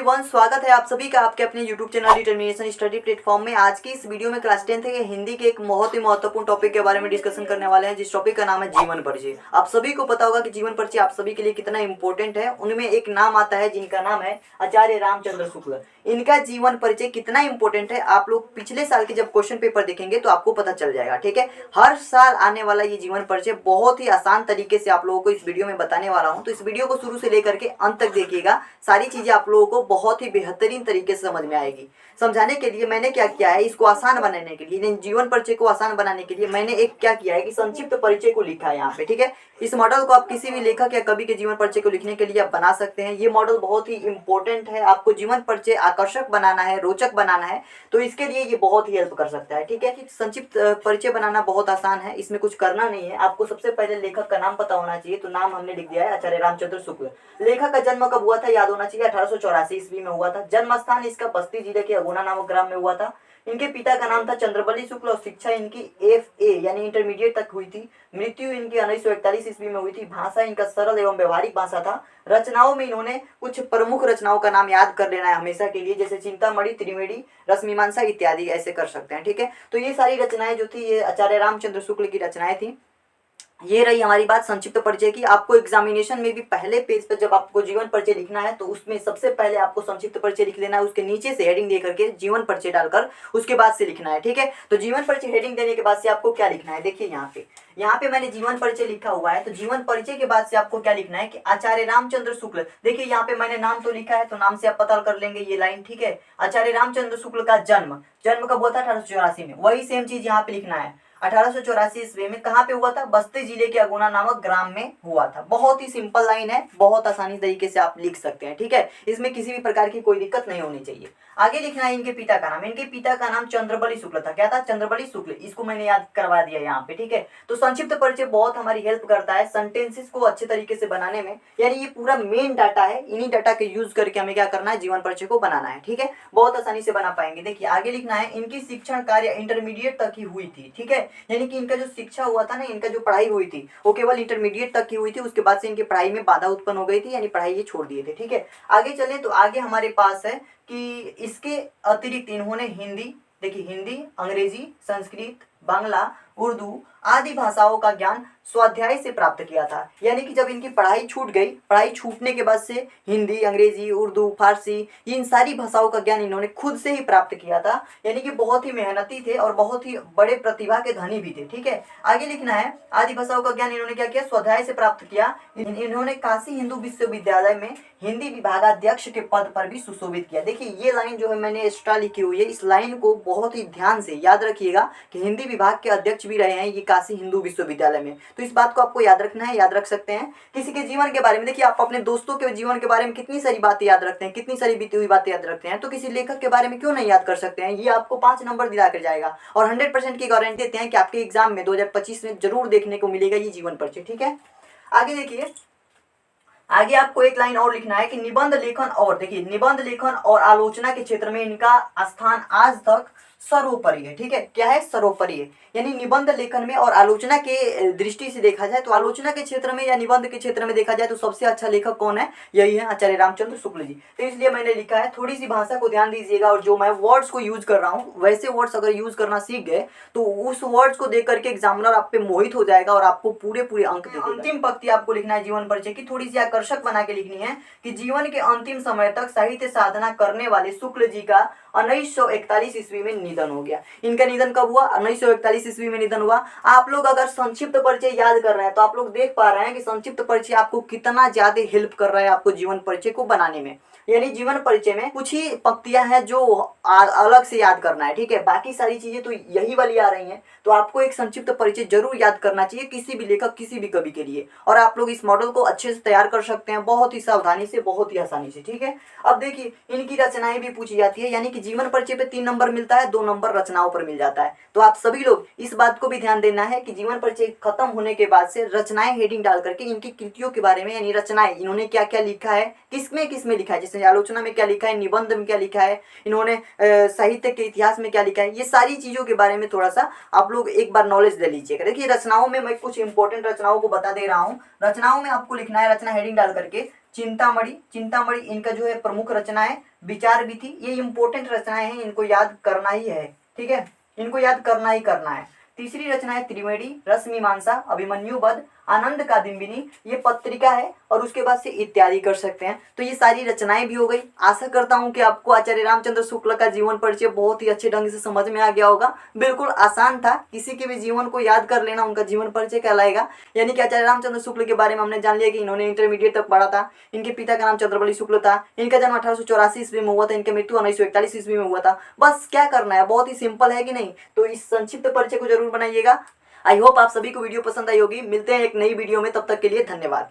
Everyone, स्वागत है आप सभी का आपके अपने YouTube channel determination study platform में। आज की इस वीडियो में क्लास 10th के हिंदी के एक बहुत ही महत्वपूर्ण टॉपिक के बारे में डिस्कशन करने वाले हैं, जिस टॉपिक का नाम है जीवन परिचय। आप सभी को पता होगा कि जीवन परिचय आप सभी के लिए कितना इंपॉर्टेंट है। उनमें एक नाम आता है जिनका नाम है आचार्य रामचंद्र शुक्ल। इनका जीवन परिचय कितना इंपॉर्टेंट है आप लोग पिछले साल के जब क्वेश्चन पेपर देखेंगे तो आपको पता चल जाएगा। ठीक है, हर साल आने वाला ये जीवन परिचय बहुत ही आसान तरीके से आप लोगों को इस वीडियो में बताने वाला हूँ, तो इस वीडियो को शुरू से लेकर के अंत तक देखिएगा। सारी चीजें आप लोगों को बहुत ही बेहतरीन तरीके से समझ में आएगी। समझाने के लिए मैंने क्या किया है, इसको आसान बनाने के लिए, जीवन परिचय को आसान बनाने के लिए मैंने एक क्या किया है कि संक्षिप्त परिचय को लिखा है यहाँ पे। ठीक है, इस मॉडल को आप किसी भी लेखक या कवि के जीवन परिचय को लिखने के लिए आप बना सकते हैं। ये मॉडल बहुत ही इंपॉर्टेंट है। आपको जीवन परिचय आकर्षक बनाना है, रोचक बनाना है, तो इसके लिए ये बहुत ही हेल्प कर सकता है। ठीक है, कि संक्षिप्त परिचय बनाना बहुत आसान है, इसमें कुछ करना नहीं है। आपको सबसे पहले लेखक का नाम पता होना चाहिए, तो नाम हमने लिख दिया है आचार्य रामचंद्र शुक्ल। लेखक का जन्म कब हुआ था याद होना चाहिए, 1884 ईस्वी में हुआ था। जन्म स्थान इसका बस्ती जिले के अगुना नामक ग्राम में हुआ था। इनके पिता का नाम था चंद्रबली शुक्ल और शिक्षा इनकी FA यानी इंटरमीडिएट तक हुई थी। मृत्यु इनकी 1941 ईस्वी में हुई थी। भाषा इनका सरल एवं व्यवहारिक भाषा था। रचनाओं में इन्होंने कुछ प्रमुख रचनाओं का नाम याद कर लेना है हमेशा के लिए, जैसे चिंतामणि, त्रिवेणी, रसमीमांसा इत्यादि ऐसे कर सकते हैं। ठीक है, तो ये सारी रचनाएं जो थी ये आचार्य रामचंद्र शुक्ल की रचनाएं थी। ये रही हमारी बात संक्षिप्त परिचय की। आपको एग्जामिनेशन में भी पहले पेज पर जब आपको जीवन परिचय लिखना है तो उसमें सबसे पहले आपको संक्षिप्त परिचय लिख लेना है, उसके नीचे से हेडिंग दे करके जीवन परिचय डालकर उसके बाद से लिखना है। ठीक है, तो जीवन परिचय हेडिंग देने के बाद से आपको क्या लिखना है, देखिए यहाँ पे मैंने जीवन परिचय लिखा हुआ है। तो जीवन परिचय के बाद से आपको क्या लिखना है कि आचार्य रामचंद्र शुक्ल। देखिए यहाँ पे मैंने नाम तो लिखा है, तो नाम से आप पता कर लेंगे ये लाइन। ठीक है, आचार्य रामचंद्र शुक्ल का जन्म कब हुआ था, 1884 में। वही सेम चीज यहाँ पे लिखना है। 1884 ईस्वी में कहाँ पे हुआ था, बस्ती जिले के अगुना नामक ग्राम में हुआ था। बहुत ही सिंपल लाइन है, बहुत आसानी तरीके से आप लिख सकते हैं। ठीक है, इसमें किसी भी प्रकार की कोई दिक्कत नहीं होनी चाहिए। आगे लिखना है इनके पिता का नाम। इनके पिता का नाम चंद्रबली शुक्ल था। क्या था, चंद्रबली शुक्ल। इसको मैंने याद करवा दिया यहाँ पे। ठीक है, तो संक्षिप्त परिचय बहुत हमारी हेल्प करता है सेंटेंसेस को अच्छे तरीके से बनाने में। यानी ये पूरा मेन डाटा है, इन्हीं डाटा के यूज करके हमें क्या करना है, जीवन परिचय को बनाना है। ठीक है, बहुत आसानी से बना पाएंगे। देखिए आगे लिखना है इनकी शिक्षण कार्य इंटरमीडिएट तक ही हुई थी। ठीक है, यानी कि इनका जो शिक्षा हुआ था ना, इनका जो पढ़ाई हुई थी वो केवल इंटरमीडिएट तक की हुई थी। उसके बाद से इनकी पढ़ाई में बाधा उत्पन्न हो गई थी, यानी पढ़ाई ये छोड़ दिए थे। ठीक है, आगे चले तो आगे हमारे पास है कि इसके अतिरिक्त इन्होंने हिंदी, देखिए हिंदी, अंग्रेजी, संस्कृत, बांग्ला, उर्दू आदि भाषाओं का ज्ञान स्वाध्याय से प्राप्त किया था। यानी कि जब इनकी पढ़ाई छूट गई, पढ़ाई छूटने के बाद से हिंदी, अंग्रेजी, उर्दू, फारसी, इन सारी भाषाओं का ज्ञान इन्होंने खुद से ही प्राप्त किया था। यानी कि बहुत ही मेहनती थे और बहुत ही बड़े प्रतिभा के धनी भी थे। ठीक है, आगे लिखना है आदि भाषाओं का ज्ञान इन्होंने क्या किया, स्वाध्याय से प्राप्त किया। इन्होंने काशी हिंदू विश्वविद्यालय में हिंदी विभागाध्यक्ष के पद पर भी सुशोभित किया। देखिए ये लाइन जो है मैंने एक्स्ट्रा लिखी हुई है, इस लाइन को बहुत ही ध्यान से याद रखिएगा कि हिंदी विभाग के अध्यक्ष भी रहे हैं ये काशी हिंदू विश्वविद्यालय में। तो इस बात को आपको याद रखना है, याद रख सकते हैं। किसी के जीवन के बारे में, देखिए आप अपने दोस्तों के जीवन के बारे में कितनी सारी बातें याद रखते हैं, कितनी सारी बीती हुई बातें याद रखते हैं, तो किसी लेखक के बारे में क्यों नहीं याद कर सकते हैं। ये आपको 5 नंबर दिला कर जाएगा और 100% की गारंटी देते हैं कि आपके एग्जाम में 2025 में जरूर देखने को मिलेगा ये जीवन परिचय। ठीक है, आगे देखिए, आगे आपको एक लाइन और लिखना है कि निबंध लेखन और, देखिए निबंध लेखन और आलोचना के क्षेत्र में इनका स्थान आज तक सर्वोपरि है। ठीक है, क्या है, सर्वोपरि है। यानी निबंध लेखन में और आलोचना के दृष्टि से देखा जाए तो आलोचना के क्षेत्र में या निबंध के क्षेत्र में देखा जाए तो सबसे अच्छा लेखक कौन है, यही है आचार्य रामचंद्र शुक्ल जी। तो इसलिए मैंने लिखा है। थोड़ी सी भाषा को ध्यान दीजिएगा और जो मैं वर्ड्स को यूज कर रहा हूँ वैसे वर्ड्स अगर यूज करना सीख गए तो उस वर्ड्स को देख करके एग्जामिनर आप पे मोहित हो जाएगा और आपको पूरे अंक देगा। अंतिम पंक्ति आपको लिखना है जीवन परिचय की, थोड़ी सी आकर्षक बना के लिखनी है कि जीवन के अंतिम समय तक साहित्य साधना करने वाले शुक्ल जी का 1941 ईस्वी में निधन हो गया। इनका निधन कब हुआ, 1941 ईस्वी में निधन हुआ। आप लोग अगर संक्षिप्त परिचय याद कर रहे हैं तो आप लोग देख पा रहे हैं कि संक्षिप्त परिचय आपको कितना ज्यादा हेल्प कर रहा है आपको जीवन परिचय को बनाने में। यानी जीवन परिचय में कुछ ही पंक्तियां हैं जो अलग से याद करना है। ठीक है, बाकी सारी चीजें तो यही वाली आ रही हैं। तो आपको एक संक्षिप्त परिचय जरूर याद करना चाहिए किसी भी लेखक, किसी भी कवि के लिए, और आप लोग इस मॉडल को अच्छे से तैयार कर सकते हैं बहुत ही सावधानी से, बहुत ही आसानी से। ठीक है, अब देखिए इनकी रचनाएं भी पूछी जाती है। यानी कि जीवन परिचय पे 3 नंबर मिलता है, 2 नंबर रचनाओं पर मिल जाता है। तो आप सभी लोग इस बात को भी ध्यान देना है कि जीवन परिचय खत्म होने के बाद से रचनाएं हेडिंग डाल करके इनकी कृतियों के बारे में, यानी रचनाएं इन्होंने क्या क्या लिखा है, किसमें लिखा है, जैसे आलोचना में क्या लिखा है, निबंध में क्या लिखा है, इन्होंने साहित्य के इतिहास में क्या लिखा है, ये सारी चीजों के बारे में थोड़ा सा आप लोग एक बार नॉलेज ले लीजिएगा। देखिए रचनाओं में मैं कुछ इंपॉर्टेंट रचनाओं को बता दे रहा हूँ। रचनाओं में आपको लिखना है, रचना हेडिंग डाल करके चिंतामणि, चिंतामणि इनका जो है प्रमुख रचना है। विचार विधि, ये इंपॉर्टेंट रचनाएं हैं, इनको याद करना ही है, ठीक है, इनको याद करना ही करना है। तीसरी रचना है त्रिवेणी, रस मीमांसा, अभिमन्यु वध, आनंद कादम्बिनी, ये पत्रिका है, और उसके बाद से इत्यादि कर सकते हैं। तो ये सारी रचनाएं भी हो गई। आशा करता हूं कि आपको आचार्य रामचंद्र शुक्ल का जीवन परिचय बहुत ही अच्छे ढंग से समझ में आ गया होगा। बिल्कुल आसान था, किसी के भी जीवन को याद कर लेना उनका जीवन परिचय कहलाएगा। यानी कि आचार्य रामचंद्र शुक्ल के बारे में हमने जान लिया कि इन्होंने इंटरमीडिएट तक पढ़ा था। इनके पिता का नाम चंद्रबली शुक्ल था। इनका जन्म 1884 ईस्वी में हुआ था। इनकी मृत्यु 1941 ईस्वी में हुआ था। बस क्या करना है, बहुत ही सिंपल है कि नहीं। तो इस संक्षिप्त परिचय को जरूर बनाइएगा। आई होप आप सभी को वीडियो पसंद आई होगी। मिलते हैं एक नई वीडियो में, तब तक के लिए धन्यवाद।